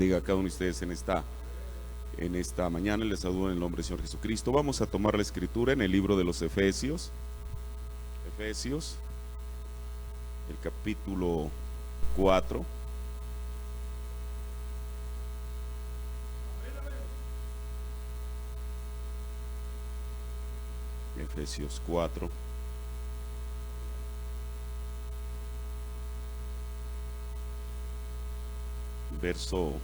bendiga a cada uno de ustedes en esta mañana. Les saludo en el nombre del Señor Jesucristo. Vamos a tomar la escritura en el libro de los Efesios, el capítulo 4. Efesios 4. Verso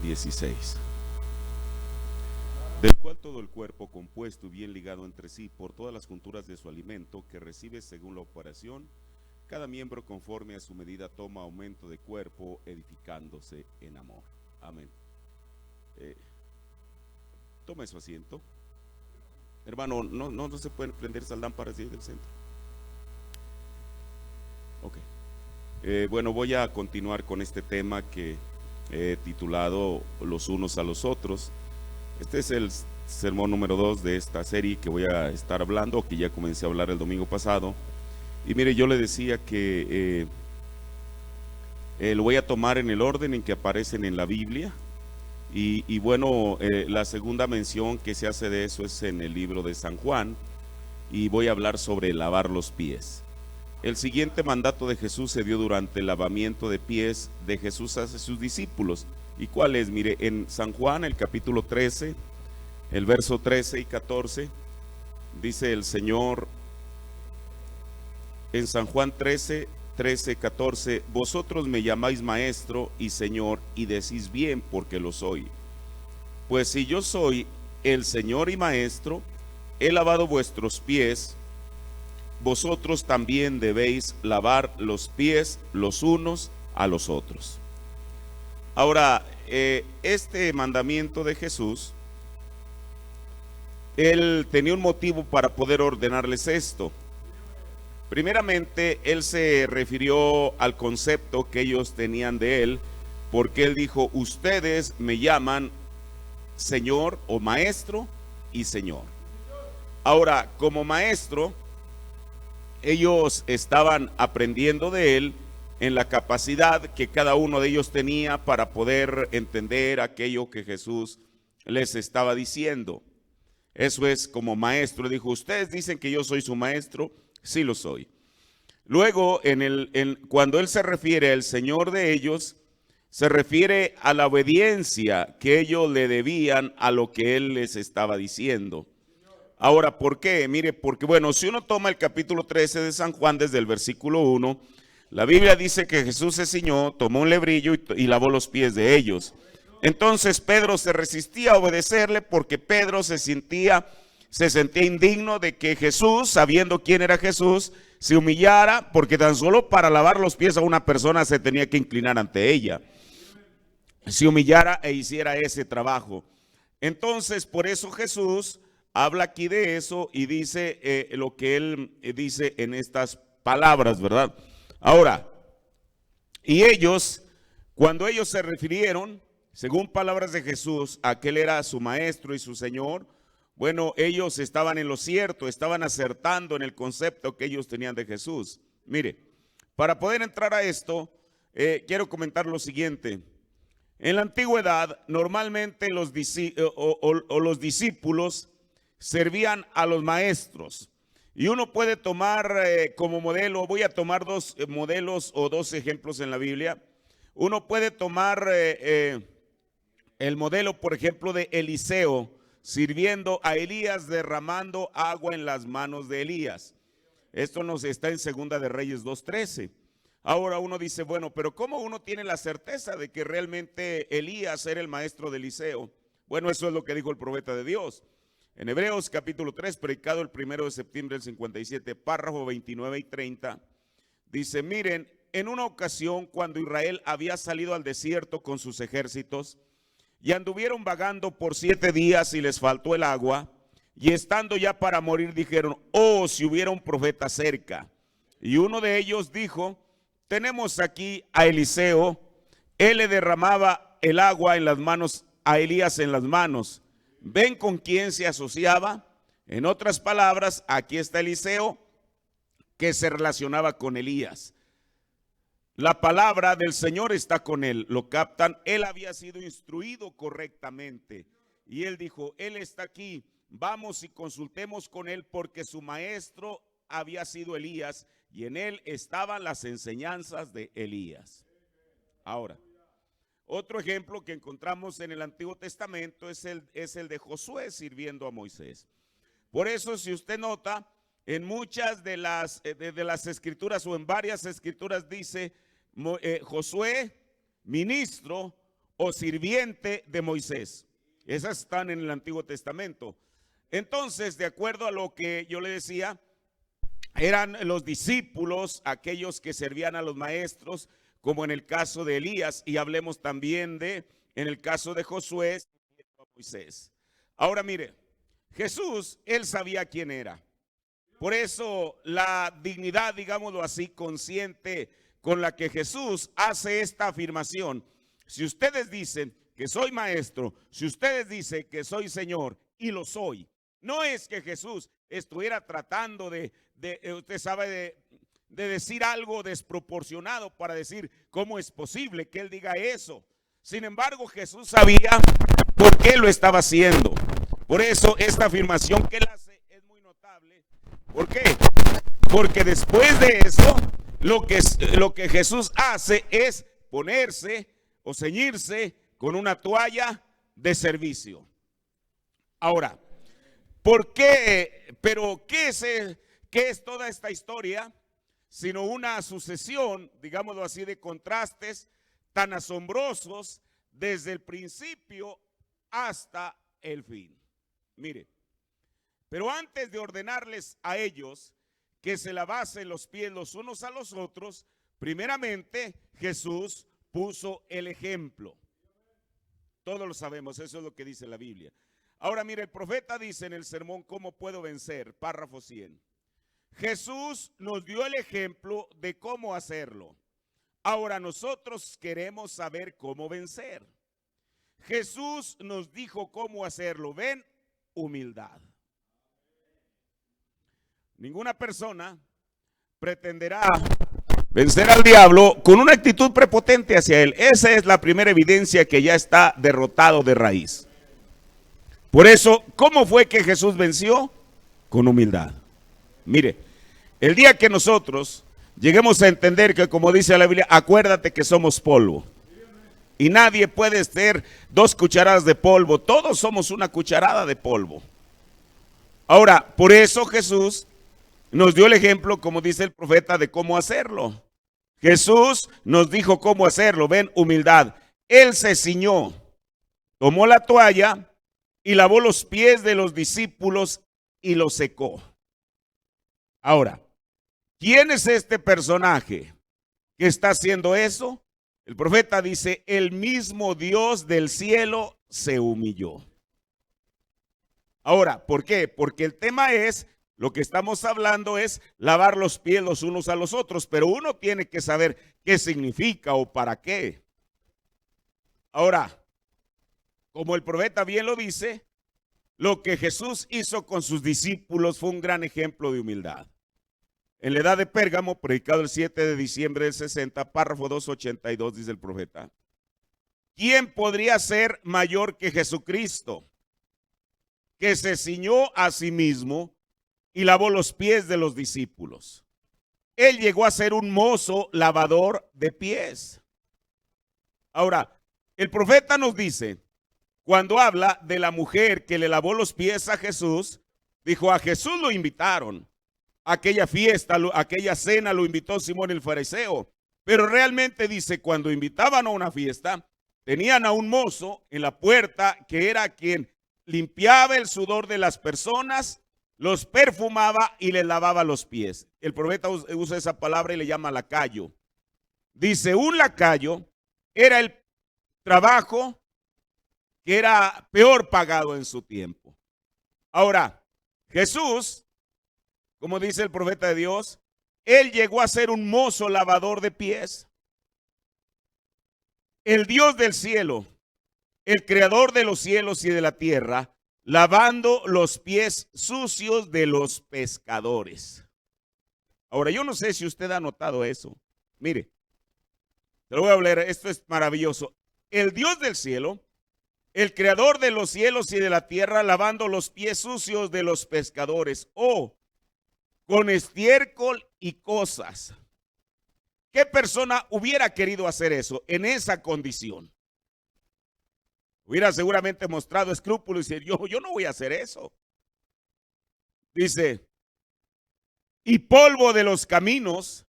16. Del cual todo el cuerpo, compuesto y bien ligado entre sí por todas las junturas de su alimento, que recibe según la operación, cada miembro conforme a su medida toma aumento de cuerpo, edificándose en amor. Amén. Tome su asiento. Hermano, no se pueden prender esas lámparas ahí del centro. Ok. Bueno, voy a continuar con este tema que he titulado Los unos a los otros. Este es el sermón número 2 de esta serie que voy a estar hablando, que ya comencé a hablar el domingo pasado. Y mire, yo le decía que lo voy a tomar en el orden en que aparecen en la Biblia. Y bueno, la segunda mención que se hace de eso es en el libro de San Juan, y voy a hablar sobre lavar los pies. El siguiente mandato de Jesús se dio durante el lavamiento de pies de Jesús hacia sus discípulos. ¿Y cuál es? Mire, en San Juan, el capítulo 13, el verso 13 y 14, dice el Señor, en San Juan 13, 14, vosotros me llamáis maestro y Señor, y decís bien, porque lo soy. Pues si yo soy el Señor y maestro, he lavado vuestros pies, vosotros también debéis lavar los pies los unos a los otros. Ahora, este mandamiento de Jesús, él tenía un motivo para poder ordenarles esto. Primeramente, él se refirió al concepto que ellos tenían de él, porque él dijo, ustedes me llaman Señor o Maestro y Señor. Ahora, como maestro, ellos estaban aprendiendo de él en la capacidad que cada uno de ellos tenía para poder entender aquello que Jesús les estaba diciendo. Eso es como maestro. Dijo, ustedes dicen que yo soy su maestro. Sí lo soy. Luego, cuando él se refiere al Señor de ellos, se refiere a la obediencia que ellos le debían a lo que él les estaba diciendo. Ahora, ¿por qué? Mire, porque bueno, si uno toma el capítulo 13 de San Juan desde el versículo 1, la Biblia dice que Jesús se ciñó, tomó un lebrillo y lavó los pies de ellos. Entonces Pedro se resistía a obedecerle porque Pedro se sentía indigno de que Jesús, sabiendo quién era Jesús, se humillara, porque tan solo para lavar los pies a una persona se tenía que inclinar ante ella. Se humillara e hiciera ese trabajo. Entonces, por eso Jesús habla aquí de eso y dice lo que él dice en estas palabras, ¿verdad? Ahora, y ellos, cuando ellos se refirieron, según palabras de Jesús, a que él era su maestro y su Señor, bueno, ellos estaban en lo cierto, estaban acertando en el concepto que ellos tenían de Jesús. Mire, para poder entrar a esto, quiero comentar lo siguiente. En la antigüedad, normalmente los discípulos servían a los maestros. Y uno puede tomar como modelo, voy a tomar dos modelos o dos ejemplos en la Biblia. Uno puede tomar el modelo, por ejemplo, de Eliseo, sirviendo a Elías, derramando agua en las manos de Elías. Esto nos está en Segunda de Reyes 2:13. Ahora uno dice, bueno, pero ¿cómo uno tiene la certeza de que realmente Elías era el maestro de Eliseo? Bueno, eso es lo que dijo el profeta de Dios. En Hebreos capítulo 3, predicado el 1 de septiembre del 57, párrafo 29 y 30, dice, miren, en una ocasión cuando Israel había salido al desierto con sus ejércitos, y anduvieron vagando por 7 días y les faltó el agua, y estando ya para morir dijeron, oh, si hubiera un profeta cerca. Y uno de ellos dijo, tenemos aquí a Eliseo, él le derramaba el agua en las manos, a Elías en las manos. ¿Ven con quién se asociaba? En otras palabras, aquí está Eliseo, que se relacionaba con Elías. La palabra del Señor está con él. ¿Lo captan? Él había sido instruido correctamente. Y él dijo, él está aquí. Vamos y consultemos con él porque su maestro había sido Elías y en él estaban las enseñanzas de Elías. Ahora, otro ejemplo que encontramos en el Antiguo Testamento es el de Josué sirviendo a Moisés. Por eso, si usted nota, en muchas de las escrituras o en varias escrituras dice Josué, ministro o sirviente de Moisés. Esas están en el Antiguo Testamento. Entonces, de acuerdo a lo que yo le decía, eran los discípulos, aquellos que servían a los maestros, como en el caso de Elías, y hablemos también en el caso de Josué, a Moisés. Ahora mire, Jesús, él sabía quién era. Por eso la dignidad, digámoslo así, consciente con la que Jesús hace esta afirmación. Si ustedes dicen que soy maestro, si ustedes dicen que soy Señor, y lo soy, no es que Jesús estuviera tratando usted sabe, de decir algo desproporcionado para decir cómo es posible que él diga eso. Sin embargo, Jesús sabía por qué lo estaba haciendo. Por eso esta afirmación que él hace es muy notable. ¿Por qué? Porque después de eso, lo que Jesús hace es ponerse o ceñirse con una toalla de servicio. Ahora, ¿por qué? Pero ¿qué es toda esta historia? Sino una sucesión, digámoslo así, de contrastes tan asombrosos desde el principio hasta el fin. Mire, pero antes de ordenarles a ellos que se lavasen los pies los unos a los otros, primeramente Jesús puso el ejemplo. Todos lo sabemos, eso es lo que dice la Biblia. Ahora mire, el profeta dice en el sermón ¿Cómo puedo vencer? Párrafo 100. Jesús nos dio el ejemplo de cómo hacerlo. Ahora nosotros queremos saber cómo vencer. Jesús nos dijo cómo hacerlo. Ven, humildad. Ninguna persona pretenderá vencer al diablo con una actitud prepotente hacia él. Esa es la primera evidencia que ya está derrotado de raíz. Por eso, ¿cómo fue que Jesús venció? Con humildad. Mire, el día que nosotros lleguemos a entender que, como dice la Biblia, acuérdate que somos polvo. Y nadie puede ser 2 cucharadas de polvo. Todos somos una cucharada de polvo. Ahora, por eso Jesús nos dio el ejemplo, como dice el profeta, de cómo hacerlo. Jesús nos dijo cómo hacerlo. Ven, humildad. Él se ciñó, tomó la toalla y lavó los pies de los discípulos y los secó. Ahora, ¿quién es este personaje que está haciendo eso? El profeta dice, el mismo Dios del cielo se humilló. Ahora, ¿por qué? Porque el tema es, lo que estamos hablando es lavar los pies los unos a los otros, pero uno tiene que saber qué significa o para qué. Ahora, como el profeta bien lo dice, lo que Jesús hizo con sus discípulos fue un gran ejemplo de humildad. En la edad de Pérgamo, predicado el 7 de diciembre del 60, párrafo 282, dice el profeta, ¿quién podría ser mayor que Jesucristo, que se ciñó a sí mismo y lavó los pies de los discípulos? Él llegó a ser un mozo lavador de pies. Ahora, el profeta nos dice, cuando habla de la mujer que le lavó los pies a Jesús, dijo, a Jesús lo invitaron. Aquella fiesta, aquella cena lo invitó Simón el fariseo. Pero realmente dice, cuando invitaban a una fiesta, tenían a un mozo en la puerta que era quien limpiaba el sudor de las personas, los perfumaba y les lavaba los pies. El profeta usa esa palabra y le llama lacayo. Dice, un lacayo era el trabajo que era peor pagado en su tiempo. Ahora, Jesús, como dice el profeta de Dios, él llegó a ser un mozo lavador de pies. El Dios del cielo, el creador de los cielos y de la tierra, lavando los pies sucios de los pescadores. Ahora, yo no sé si usted ha notado eso. Mire, Te lo voy a leer, esto es maravilloso. El Dios del cielo, el creador de los cielos y de la tierra, lavando los pies sucios de los pescadores, con estiércol y cosas. ¿Qué persona hubiera querido hacer eso en esa condición? Hubiera seguramente mostrado escrúpulos y decir, yo no voy a hacer eso. Dice, y polvo de los caminos,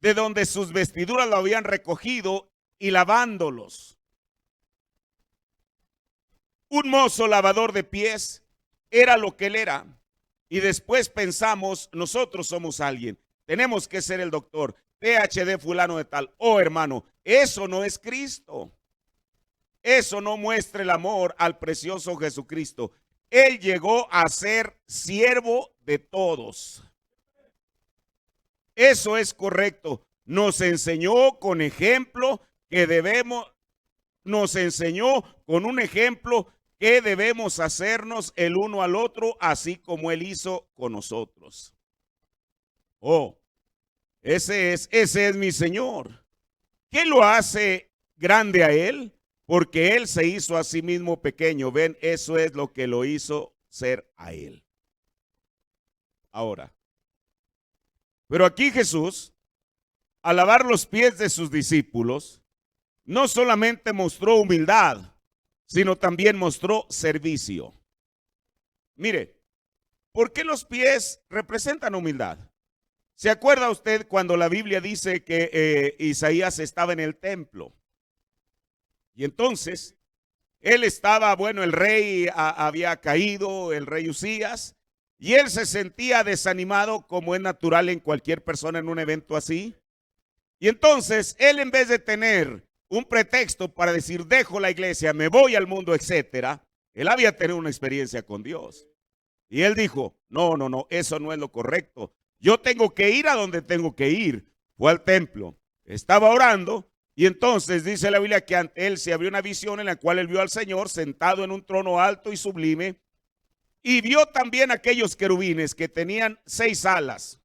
de donde sus vestiduras lo habían recogido y lavándolos. Un mozo lavador de pies era lo que él era. Y después pensamos, nosotros somos alguien, tenemos que ser el doctor, PhD fulano de tal. Oh, hermano, eso no es Cristo. Eso no muestra el amor al precioso Jesucristo. Él llegó a ser siervo de todos. Eso es correcto. Nos enseñó con ejemplo que debemos, nos enseñó con un ejemplo que debemos hacernos el uno al otro, así como Él hizo con nosotros. Oh, ese es mi Señor. ¿Qué lo hace grande a Él? Porque Él se hizo a sí mismo pequeño. Ven, eso es lo que lo hizo ser a Él. Ahora, pero aquí Jesús, al lavar los pies de sus discípulos, no solamente mostró humildad, sino también mostró servicio. Mire, ¿por qué los pies representan humildad? ¿Se acuerda usted cuando la Biblia dice que Isaías estaba en el templo? Y entonces, él estaba, bueno, el rey había caído, el rey Usías, y él se sentía desanimado como es natural en cualquier persona en un evento así. Y entonces, él en vez de tener un pretexto para decir, dejo la iglesia, me voy al mundo, etcétera, él había tenido una experiencia con Dios. Y él dijo, no, eso no es lo correcto. Yo tengo que ir a donde tengo que ir. Fue al templo, estaba orando. Y entonces dice la Biblia que ante él se abrió una visión en la cual él vio al Señor sentado en un trono alto y sublime, y vio también aquellos querubines que tenían 6 alas,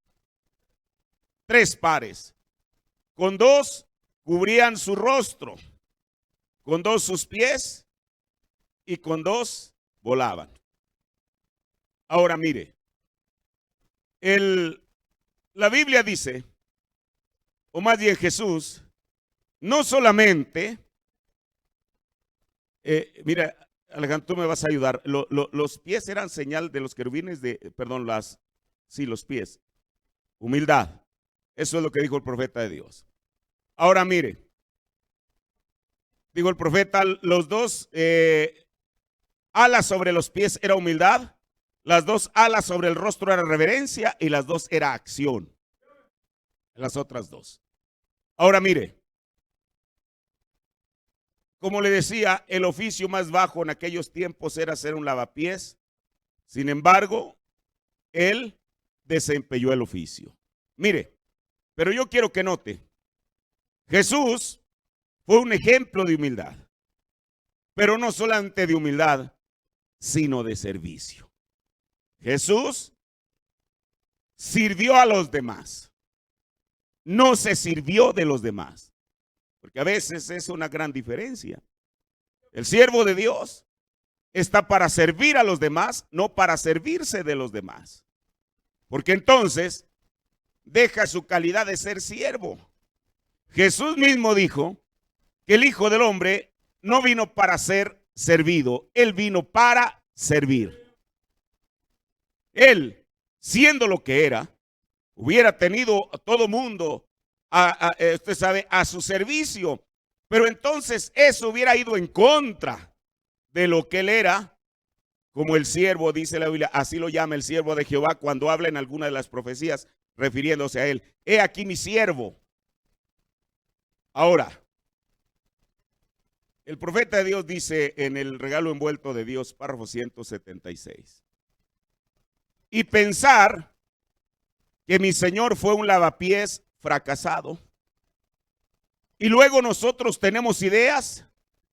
3 pares, con 2 cubrían su rostro, con 2 sus pies y con 2 volaban. Ahora mire, la Biblia dice, o más bien Jesús, no solamente, mira, Alejandro, tú me vas a ayudar. Los pies eran señal de los querubines los pies. Humildad. Eso es lo que dijo el profeta de Dios. Ahora mire, dijo el profeta, los 2 alas sobre los pies era humildad, las 2 alas sobre el rostro era reverencia y las 2 era acción. Las otras 2. Ahora mire. Como le decía, el oficio más bajo en aquellos tiempos era ser un lavapiés. Sin embargo, él desempeñó el oficio. Mire, pero yo quiero que note, Jesús fue un ejemplo de humildad, pero no solamente de humildad, sino de servicio. Jesús sirvió a los demás, no se sirvió de los demás. Porque a veces es una gran diferencia. El siervo de Dios está para servir a los demás, no para servirse de los demás. Porque entonces deja su calidad de ser siervo. Jesús mismo dijo que el Hijo del Hombre no vino para ser servido, Él vino para servir. Él, siendo lo que era, hubiera tenido a todo mundo usted sabe, a su servicio, pero entonces eso hubiera ido en contra de lo que él era, como el siervo, dice la Biblia, así lo llama el siervo de Jehová cuando habla en alguna de las profecías refiriéndose a él. He aquí mi siervo. Ahora, el profeta de Dios dice en el regalo envuelto de Dios, párrafo 176, y pensar que mi Señor fue un lavapiés fracasado. Y luego nosotros tenemos ideas,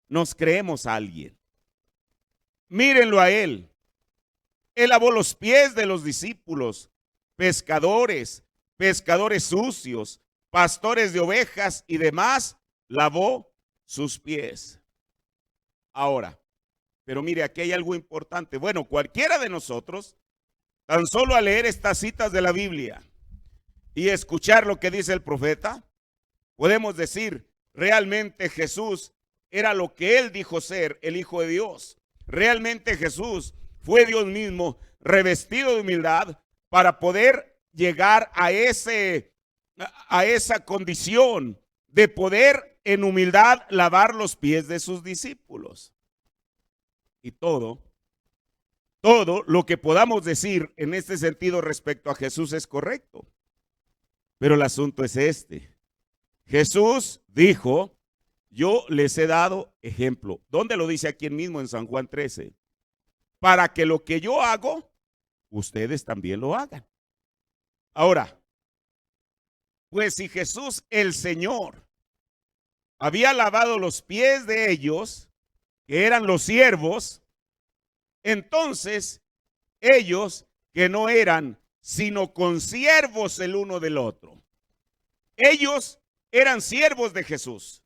nos creemos a alguien. Mírenlo a él. Él lavó los pies de los discípulos, pescadores sucios, pastores de ovejas y demás, lavó sus pies. Ahora, pero mire, aquí hay algo importante. Bueno, cualquiera de nosotros, tan solo al leer estas citas de la Biblia y escuchar lo que dice el profeta, podemos decir, realmente Jesús era lo que él dijo ser, el Hijo de Dios. Realmente Jesús fue Dios mismo, revestido de humildad, para poder llegar a esa condición de poder en humildad lavar los pies de sus discípulos. Y todo lo que podamos decir en este sentido respecto a Jesús es correcto. Pero el asunto es este. Jesús dijo, yo les he dado ejemplo. ¿Dónde lo dice? Aquí mismo en San Juan 13. Para que lo que yo hago, ustedes también lo hagan. Ahora, pues si Jesús el Señor había lavado los pies de ellos, que eran los siervos, entonces ellos que no eran sino consiervos el uno del otro. Ellos eran siervos de Jesús,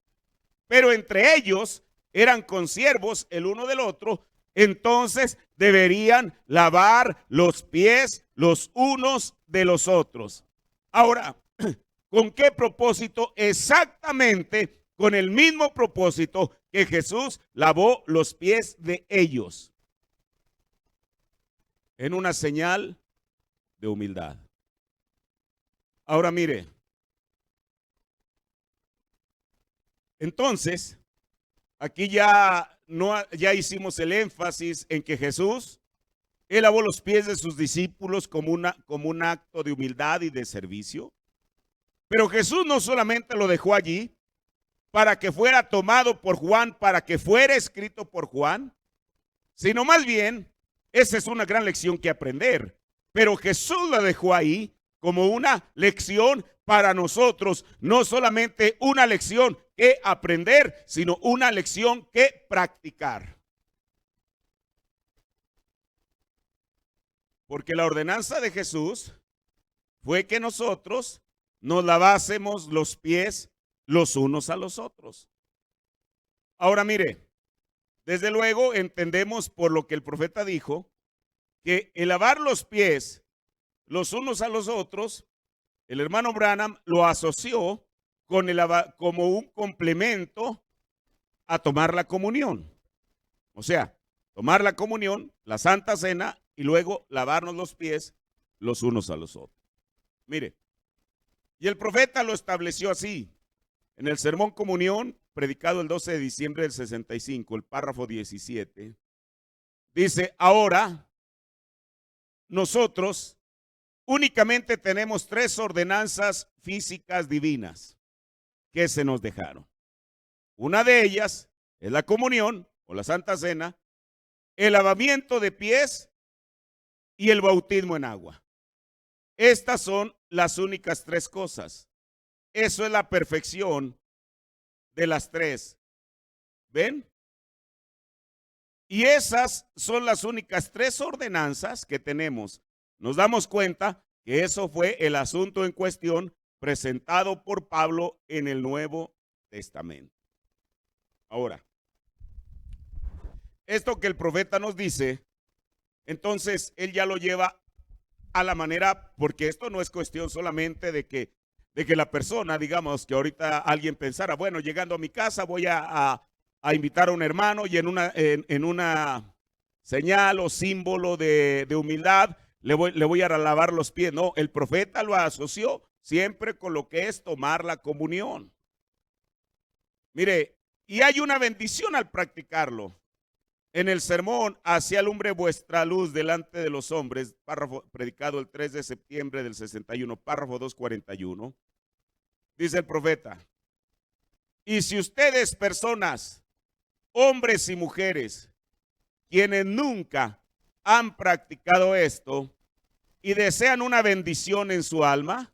pero entre ellos eran consiervos el uno del otro, entonces deberían lavar los pies los unos de los otros. Ahora, ¿con qué propósito? Exactamente con el mismo propósito que Jesús lavó los pies de ellos, en una señal de humildad. Ahora mire, entonces, aquí ya hicimos el énfasis en que Jesús, él lavó los pies de sus discípulos como un acto de humildad y de servicio. Pero Jesús no solamente lo dejó allí para que fuera tomado por Juan, para que fuera escrito por Juan, sino más bien, esa es una gran lección que aprender. Pero Jesús la dejó ahí como una lección para nosotros, no solamente una lección que aprender, sino una lección que practicar. Porque la ordenanza de Jesús fue que nosotros nos lavásemos los pies los unos a los otros. Ahora mire, desde luego entendemos por lo que el profeta dijo, que el lavar los pies los unos a los otros, el hermano Branham lo asoció con como un complemento a tomar la comunión. O sea, tomar la comunión, la Santa Cena, y luego lavarnos los pies los unos a los otros. Mire, y el profeta lo estableció así, en el sermón comunión, predicado el 12 de diciembre del 65, el párrafo 17, dice, ahora nosotros únicamente tenemos 3 ordenanzas físicas divinas que se nos dejaron. Una de ellas es la comunión o la Santa Cena, el lavamiento de pies y el bautismo en agua. Estas son las únicas 3 cosas. Eso es la perfección de las 3. ¿Ven? Y esas son las únicas 3 ordenanzas que tenemos. Nos damos cuenta que eso fue el asunto en cuestión presentado por Pablo en el Nuevo Testamento. Ahora, esto que el profeta nos dice, entonces él ya lo lleva a la manera, porque esto no es cuestión solamente de que la persona, digamos, que ahorita alguien pensara, bueno, llegando a mi casa voy a invitar a un hermano y en una señal o símbolo de humildad le voy a lavar los pies. No, el profeta lo asoció siempre con lo que es tomar la comunión. Mire, y hay una bendición al practicarlo. En el sermón, así alumbre vuestra luz delante de los hombres, párrafo predicado el 3 de septiembre del 61, párrafo 241, dice el profeta, y si ustedes personas, hombres y mujeres, quienes nunca han practicado esto y desean una bendición en su alma,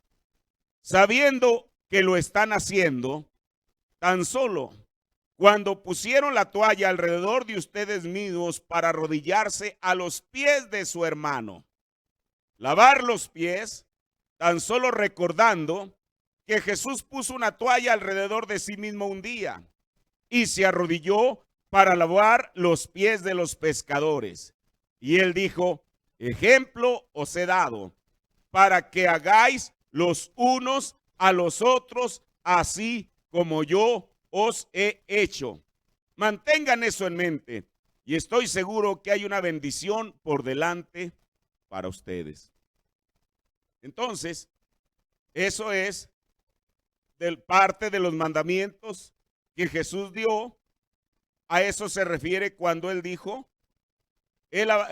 sabiendo que lo están haciendo, tan solo cuando pusieron la toalla alrededor de ustedes mismos para arrodillarse a los pies de su hermano, lavar los pies, tan solo recordando que Jesús puso una toalla alrededor de sí mismo un día y se arrodilló para lavar los pies de los pescadores. Y él dijo: ejemplo os he dado, para que hagáis los unos a los otros, así como yo os he hecho. Mantengan eso en mente y estoy seguro que hay una bendición por delante para ustedes. Entonces, eso es parte de los mandamientos que Jesús dio. A eso se refiere cuando él dijo: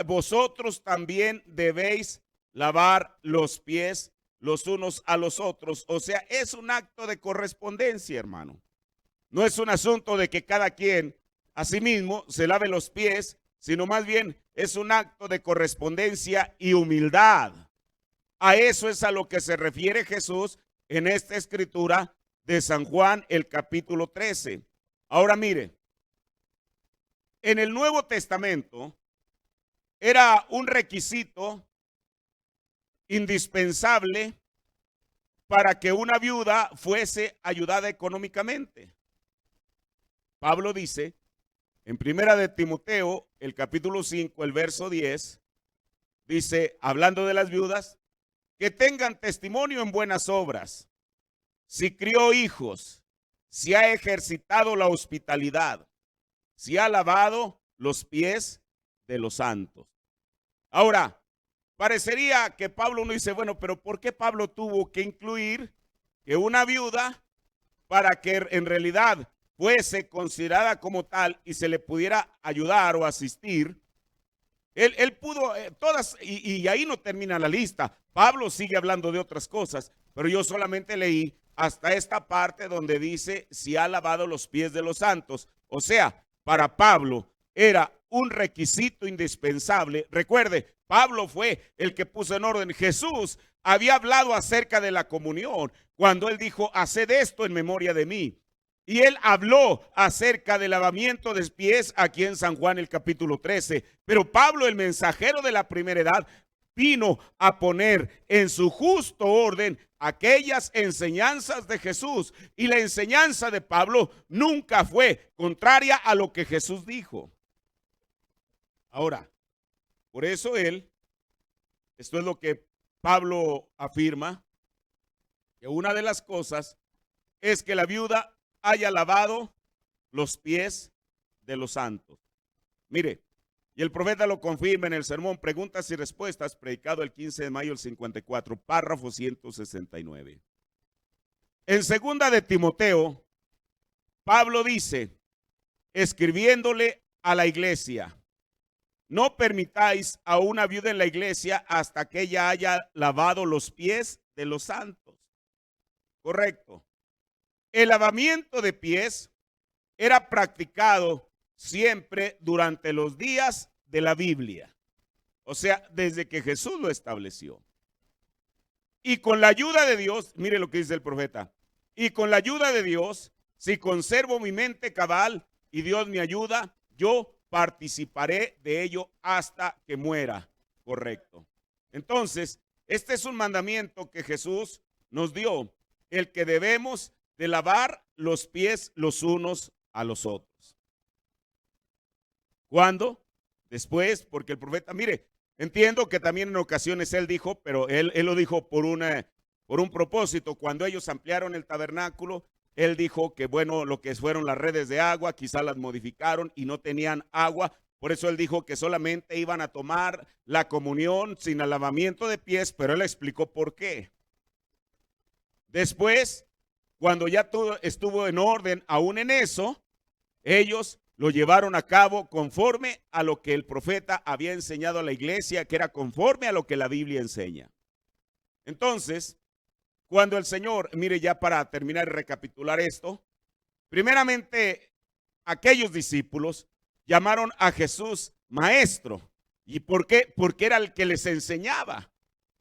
vosotros también debéis lavar los pies los unos a los otros. O sea, es un acto de correspondencia, hermano. No es un asunto de que cada quien a sí mismo se lave los pies, sino más bien es un acto de correspondencia y humildad. A eso es a lo que se refiere Jesús en esta escritura de San Juan, el capítulo 13. Ahora mire, en el Nuevo Testamento era un requisito indispensable para que una viuda fuese ayudada económicamente. Pablo dice en Primera de Timoteo, el capítulo 5, el verso 10, dice, hablando de las viudas, que tengan testimonio en buenas obras, si crió hijos, si ha ejercitado la hospitalidad, si ha lavado los pies de los santos. Ahora, parecería que Pablo no dice, bueno, pero ¿por qué Pablo tuvo que incluir que una viuda, para que en realidad fuese considerada como tal y se le pudiera ayudar o asistir? Él pudo, todas, y ahí no termina la lista. Pablo sigue hablando de otras cosas, pero yo solamente leí hasta esta parte donde dice, si ha lavado los pies de los santos. O sea, para Pablo era un requisito indispensable. Recuerde, Pablo fue el que puso en orden. Jesús había hablado acerca de la comunión cuando él dijo, haced esto en memoria de mí. Y él habló acerca del lavamiento de pies aquí en San Juan, el capítulo 13. Pero Pablo, el mensajero de la primera edad, vino a poner en su justo orden aquellas enseñanzas de Jesús. Y la enseñanza de Pablo nunca fue contraria a lo que Jesús dijo. Ahora, por eso esto es lo que Pablo afirma, que una de las cosas es que la viuda haya lavado los pies de los santos. Mire, y el profeta lo confirma en el sermón Preguntas y Respuestas, predicado el 15 de mayo del 54, párrafo 169. En segunda de Timoteo, Pablo dice, escribiéndole a la iglesia, no permitáis a una viuda en la iglesia hasta que ella haya lavado los pies de los santos. Correcto. El lavamiento de pies era practicado siempre durante los días de la Biblia. O sea, desde que Jesús lo estableció. Y con la ayuda de Dios, mire lo que dice el profeta, y con la ayuda de Dios, si conservo mi mente cabal y Dios me ayuda, yo participaré de ello hasta que muera. Correcto. Entonces, este es un mandamiento que Jesús nos dio, el que debemos de lavar los pies los unos a los otros. ¿Cuándo? Después, porque el profeta, mire, entiendo que también en ocasiones él dijo, pero él lo dijo por un propósito. Cuando ellos ampliaron el tabernáculo, él dijo que bueno, lo que fueron las redes de agua, quizás las modificaron y no tenían agua. Por eso él dijo que solamente iban a tomar la comunión sin el lavamiento de pies, pero él explicó por qué. Después, cuando ya todo estuvo en orden, aún en eso, ellos lo llevaron a cabo conforme a lo que el profeta había enseñado a la iglesia, que era conforme a lo que la Biblia enseña. Entonces, cuando el Señor, mire, ya para terminar y recapitular esto, primeramente aquellos discípulos llamaron a Jesús maestro. ¿Y por qué? Porque era el que les enseñaba.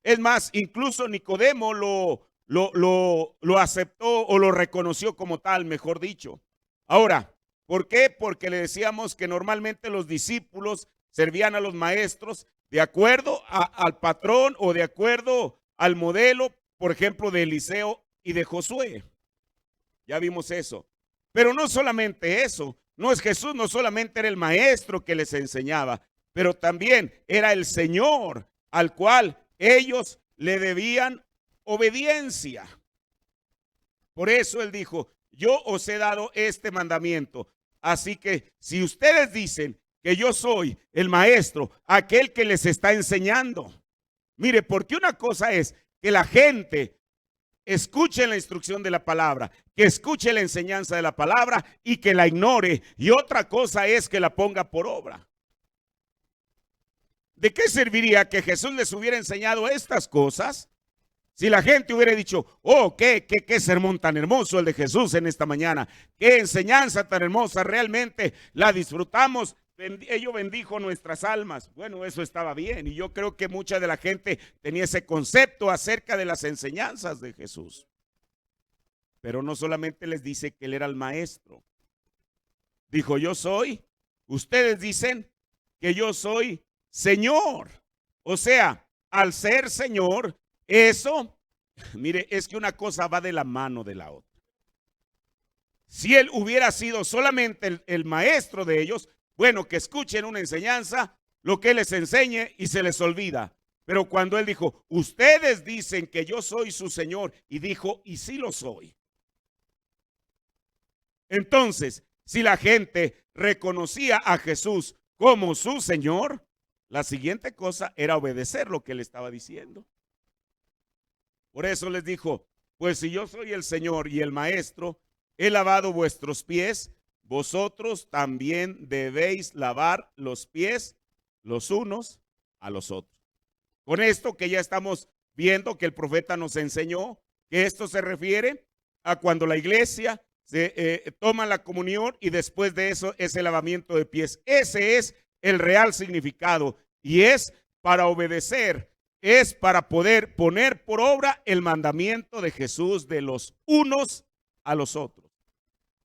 Es más, incluso Nicodemo lo aceptó o lo reconoció como tal, mejor dicho. Ahora, ¿por qué? Porque le decíamos que normalmente los discípulos servían a los maestros de acuerdo al patrón o de acuerdo al modelo, por ejemplo, de Eliseo y de Josué. Ya vimos eso. Pero no solamente eso, Jesús no solamente era el maestro que les enseñaba, pero también era el Señor al cual ellos le debían obediencia. Por eso él dijo, yo os he dado este mandamiento. Así que si ustedes dicen que yo soy el maestro, aquel que les está enseñando, mire, porque una cosa es que la gente escuche la instrucción de la palabra, que escuche la enseñanza de la palabra y que la ignore. Y otra cosa es que la ponga por obra. ¿De qué serviría que Jesús les hubiera enseñado estas cosas si la gente hubiera dicho, oh, qué sermón tan hermoso el de Jesús en esta mañana, qué enseñanza tan hermosa, realmente la disfrutamos, ello bendijo nuestras almas? Bueno, eso estaba bien y yo creo que mucha de la gente tenía ese concepto acerca de las enseñanzas de Jesús. Pero no solamente les dice que él era el maestro. Dijo, yo soy, ustedes dicen que yo soy Señor. O sea, al ser Señor, eso, mire, es que una cosa va de la mano de la otra. Si él hubiera sido solamente el maestro de ellos, bueno, que escuchen una enseñanza, lo que él les enseñe y se les olvida. Pero cuando él dijo, ustedes dicen que yo soy su Señor, y dijo, y sí lo soy. Entonces, si la gente reconocía a Jesús como su Señor, la siguiente cosa era obedecer lo que él estaba diciendo. Por eso les dijo, pues si yo soy el Señor y el Maestro, he lavado vuestros pies, vosotros también debéis lavar los pies los unos a los otros. Con esto que ya estamos viendo que el profeta nos enseñó, que esto se refiere a cuando la iglesia toma la comunión y después de eso es el lavamiento de pies. Ese es el real significado y es para obedecer, es para poder poner por obra el mandamiento de Jesús de los unos a los otros.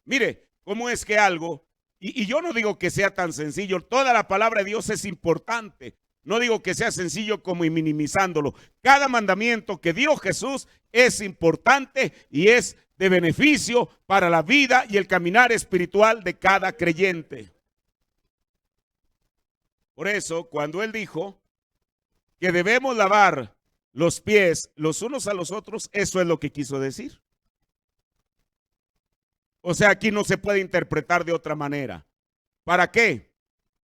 Mire, cómo es que algo, y yo no digo que sea tan sencillo, toda la palabra de Dios es importante, no digo que sea sencillo como minimizándolo. Cada mandamiento que dio Jesús es importante y es de beneficio para la vida y el caminar espiritual de cada creyente. Por eso, cuando él dijo que debemos lavar los pies los unos a los otros, eso es lo que quiso decir. O sea, aquí no se puede interpretar de otra manera. ¿Para qué?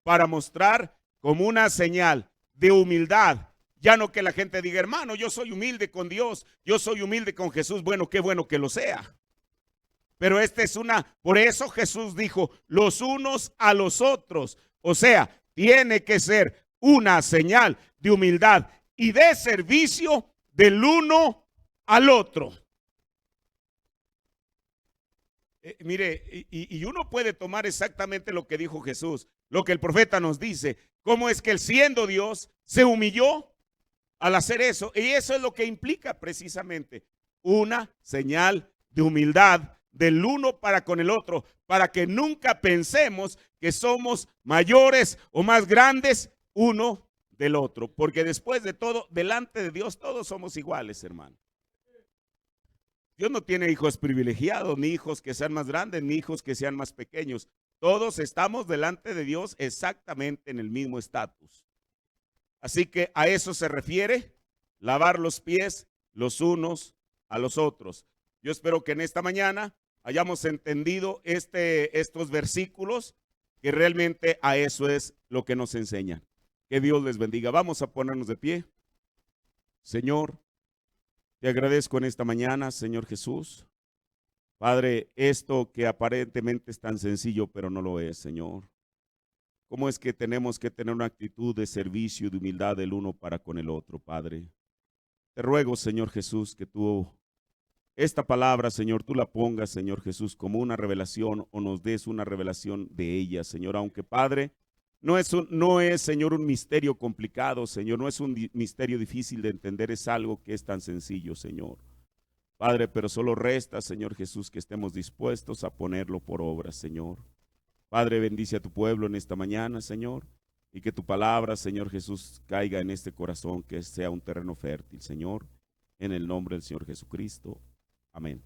Para mostrar como una señal de humildad. Ya no que la gente diga, hermano, yo soy humilde con Dios, yo soy humilde con Jesús. Bueno, qué bueno que lo sea. Pero por eso Jesús dijo, los unos a los otros. O sea, tiene que ser una señal de humildad y de servicio del uno al otro. Mire, y uno puede tomar exactamente lo que dijo Jesús, lo que el profeta nos dice, cómo es que él siendo Dios se humilló al hacer eso. Y eso es lo que implica precisamente una señal de humildad del uno para con el otro, para que nunca pensemos que somos mayores o más grandes uno del otro, porque después de todo, delante de Dios todos somos iguales, hermano. Dios no tiene hijos privilegiados, ni hijos que sean más grandes, ni hijos que sean más pequeños. Todos estamos delante de Dios exactamente en el mismo estatus. Así que a eso se refiere lavar los pies los unos a los otros. Yo espero que en esta mañana hayamos entendido estos versículos, que realmente a eso es lo que nos enseñan. Que Dios les bendiga. Vamos a ponernos de pie. Señor, te agradezco en esta mañana, Señor Jesús. Padre, esto que aparentemente es tan sencillo, pero no lo es, Señor. ¿Cómo es que tenemos que tener una actitud de servicio y de humildad del uno para con el otro, Padre? Te ruego, Señor Jesús, que tú, esta palabra, Señor, tú la pongas, Señor Jesús, como una revelación o nos des una revelación de ella, Señor. Aunque, Padre, no es, Señor, un misterio complicado, Señor, no es un misterio difícil de entender, es algo que es tan sencillo, Señor. Padre, pero solo resta, Señor Jesús, que estemos dispuestos a ponerlo por obra, Señor. Padre, bendice a tu pueblo en esta mañana, Señor, y que tu palabra, Señor Jesús, caiga en este corazón, que sea un terreno fértil, Señor, en el nombre del Señor Jesucristo. Amén.